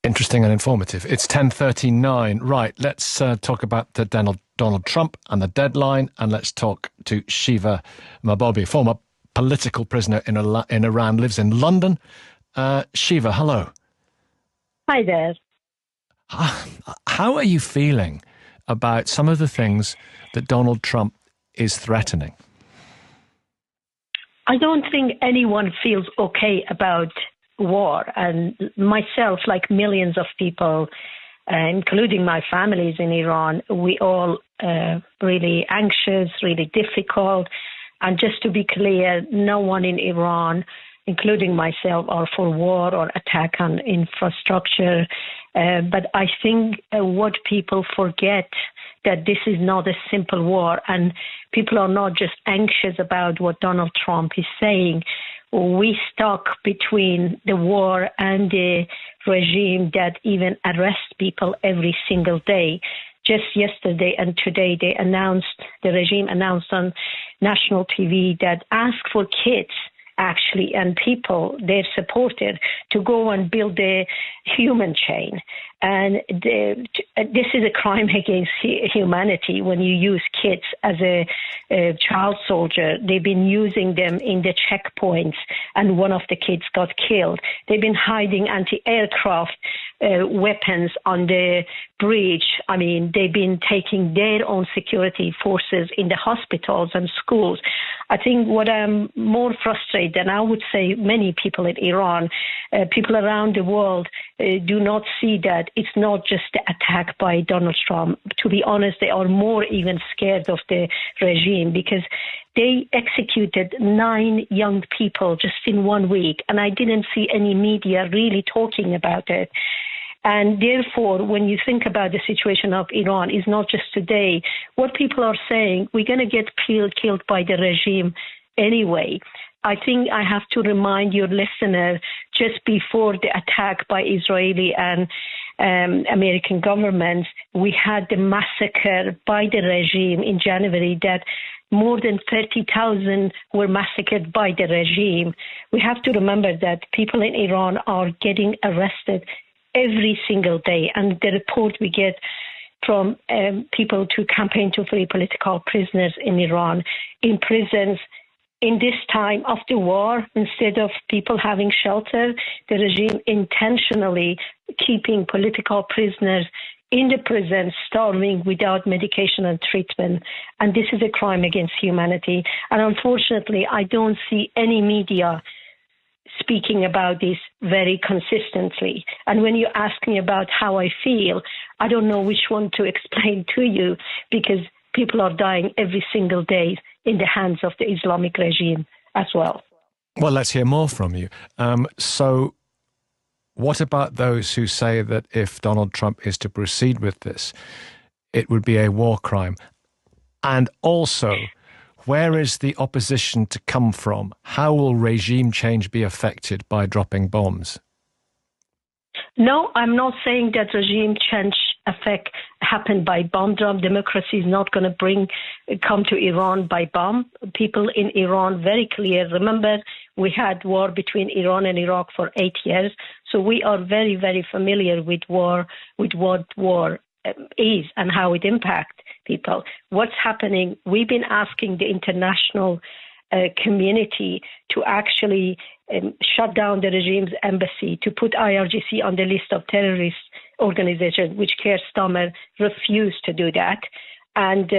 Interesting and informative. It's 10:39. Right, let's talk about Donald Trump and the deadline, and let's talk to Shiva Mahbobi, former political prisoner in Iran, lives in London. Shiva, hello. Hi there. How are you feeling about some of the things that Donald Trump is threatening? I don't think anyone feels okay about war. And myself, like millions of people, including my families in Iran, we all really anxious, really difficult. And just to be clear, no one in Iran, including myself, are for war or attack on infrastructure. But I think what people forget that this is not a simple war, and people are not just anxious about what Donald Trump is saying. We stuck between the war and the regime that even arrests people every single day. Just yesterday and today, the regime announced on national TV that asked for kids, actually, and people, their supporters, to go and build a human chain. And this is a crime against humanity when you use kids as a child soldier. They've been using them in the checkpoints, and one of the kids got killed. They've been hiding anti-aircraft weapons on the bridge. I mean, they've been taking their own security forces in the hospitals and schools. I think what I'm more frustrated, and I would say many people in Iran, people around the world do not see that it's not just the attack by Donald Trump. To be honest, they are more even scared of the regime because they executed 9 young people just in 1 week, and I didn't see any media really talking about it. And therefore, when you think about the situation of Iran, it's not just today. What people are saying, we're going to get killed by the regime anyway. I think I have to remind your listener, just before the attack by Israeli and American governments, we had the massacre by the regime in January that more than 30,000 were massacred by the regime. We have to remember that people in Iran are getting arrested every single day. And the report we get from people to campaign to free political prisoners in Iran, in prisons, in this time of the war, instead of people having shelter, the regime intentionally keeping political prisoners in the prison, starving without medication and treatment. And this is a crime against humanity. And unfortunately, I don't see any media speaking about this very consistently. And when you ask me about how I feel, I don't know which one to explain to you, because people are dying every single day in the hands of the Islamic regime as well. Well, let's hear more from you. So what about those who say that if Donald Trump is to proceed with this, it would be a war crime? And also, where is the opposition to come from? How will regime change be affected by dropping bombs? No, I'm not saying that regime change happen by bomb drop. Democracy is not going to come to Iran by bomb. People in Iran very clear. Remember, we had war between Iran and Iraq for 8 years, so we are very, very familiar with war, with what war is and how it impacts people. What's happening? We've been asking the international community to actually shut down the regime's embassy, to put IRGC on the list of terrorist organizations, which Keir Starmer refused to do that. And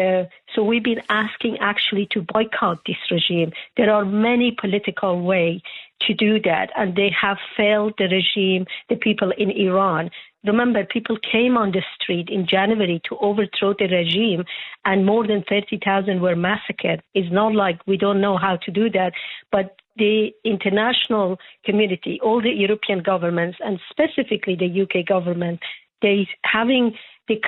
so we've been asking actually to boycott this regime. There are many political ways to do that, and they have failed the regime, the people in Iran. Remember, people came on the street in January to overthrow the regime, and more than 30,000 were massacred. It's not like we don't know how to do that, but the international community, all the European governments, and specifically the UK government, they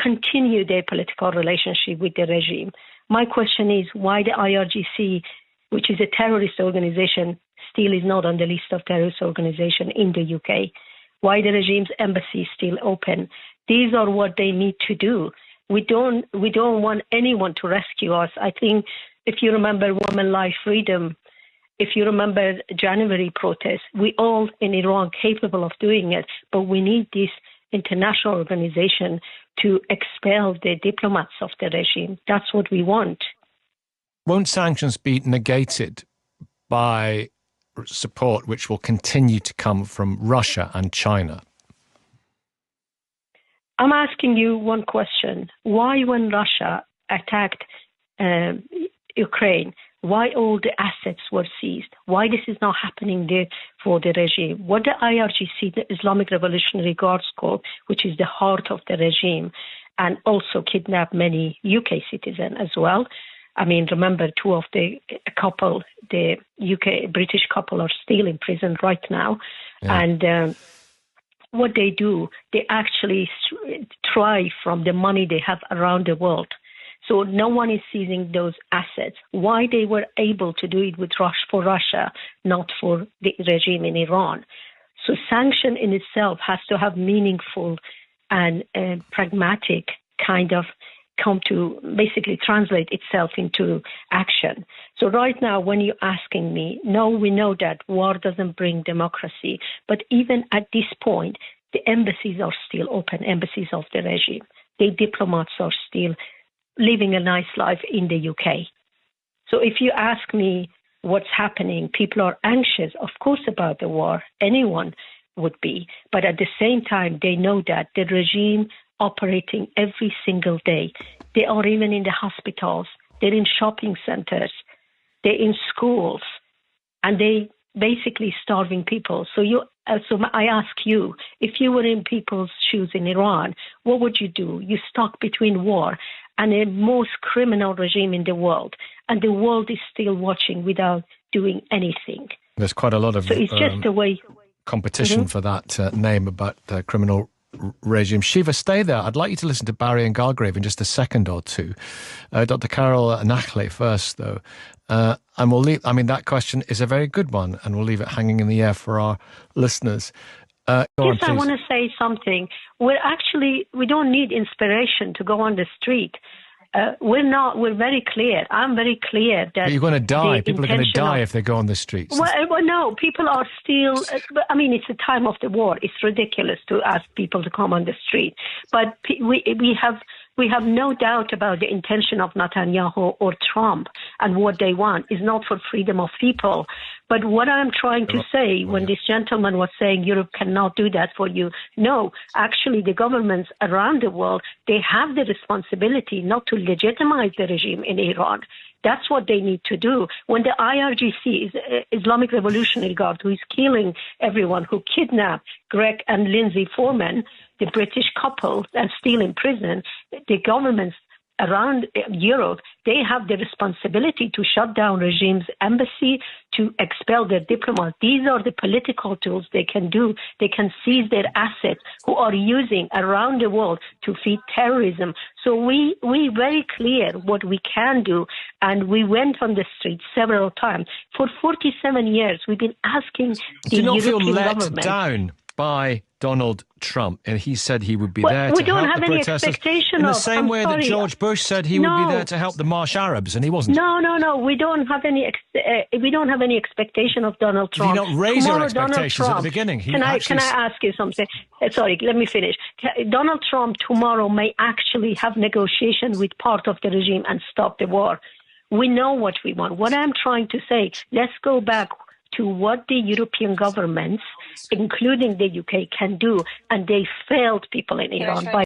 continue their political relationship with the regime. My question is why the IRGC, which is a terrorist organization, still is not on the list of terrorist organizations in the UK. Why the regime's embassy is still open. These are what they need to do. We don't want anyone to rescue us. I think if you remember Women, Life, Freedom, if you remember January protests, we all in Iran capable of doing it, but we need this international organization to expel the diplomats of the regime. That's what we want. Won't sanctions be negated by support which will continue to come from Russia and China? I'm asking you one question. Why, when Russia attacked Ukraine, why all the assets were seized? Why this is not happening there for the regime? What the IRGC, the Islamic Revolutionary Guards Corps, which is the heart of the regime, and also kidnapped many UK citizens as well. I mean, remember, two of the couple, the UK British couple, are still in prison right now. Yeah. And what they do, they actually thrive from the money they have around the world. So no one is seizing those assets. Why they were able to do it with for Russia, not for the regime in Iran? So sanction in itself has to have meaningful and pragmatic kind of come to basically translate itself into action. So right now, when you're asking me, no, we know that war doesn't bring democracy. But even at this point, the embassies are still open, embassies of the regime. The diplomats are still living a nice life in the UK. So if you ask me what's happening, people are anxious, of course, about the war. Anyone would be. But at the same time, they know that the regime operating every single day. They are even in the hospitals. They're in shopping centers. They're in schools. And they basically starving people. So I ask you, if you were in people's shoes in Iran, what would you do? You're stuck between war and the most criminal regime in the world. And the world is still watching without doing anything. There's quite a lot of so it's just a way. Competition for that name about criminal regime. Shiva, stay there. I'd like you to listen to Barry and Gargrave in just a second or two. Dr. Carol Nachle first, though. And we'll leave, I mean, that question is a very good one, and we'll leave it hanging in the air for our listeners. I want to say something. We don't need inspiration to go on the street. We're very clear. I'm very clear that... But you're going to die. People are going to die if they go on the streets. Well, no, people are still... I mean, it's the time of the war. It's ridiculous to ask people to come on the street. But we have no doubt about the intention of Netanyahu or Trump, and what they want is not for freedom of people. But what I'm trying to say, when this gentleman was saying Europe cannot do that for you, no, actually the governments around the world, they have the responsibility not to legitimize the regime in Iran. That's what they need to do. When the IRGC, is Islamic Revolutionary Guard, who is killing everyone, who kidnapped Greg and Lindsay Foreman, the British couple, and still in prison, the governments around Europe, they have the responsibility to shut down regime's embassy, to expel their diplomats. These are the political tools they can do. They can seize their assets who are using around the world to feed terrorism. So we very clear what we can do, and we went on the street several times. For 47 years, we've been asking the European government... Do you not feel let down by Donald Trump? And he said he would be there to help the protesters in the same way that George Bush said he would be there to help the Marsh Arabs, and he wasn't. No. We don't have any expectation of Donald Trump. Did he not raise your expectations at the beginning? Can I ask you something? Sorry, let me finish. Donald Trump tomorrow may actually have negotiation with part of the regime and stop the war. We know what we want. What I'm trying to say, let's go back to what the European governments, including the UK, can do, and they failed people in Iran by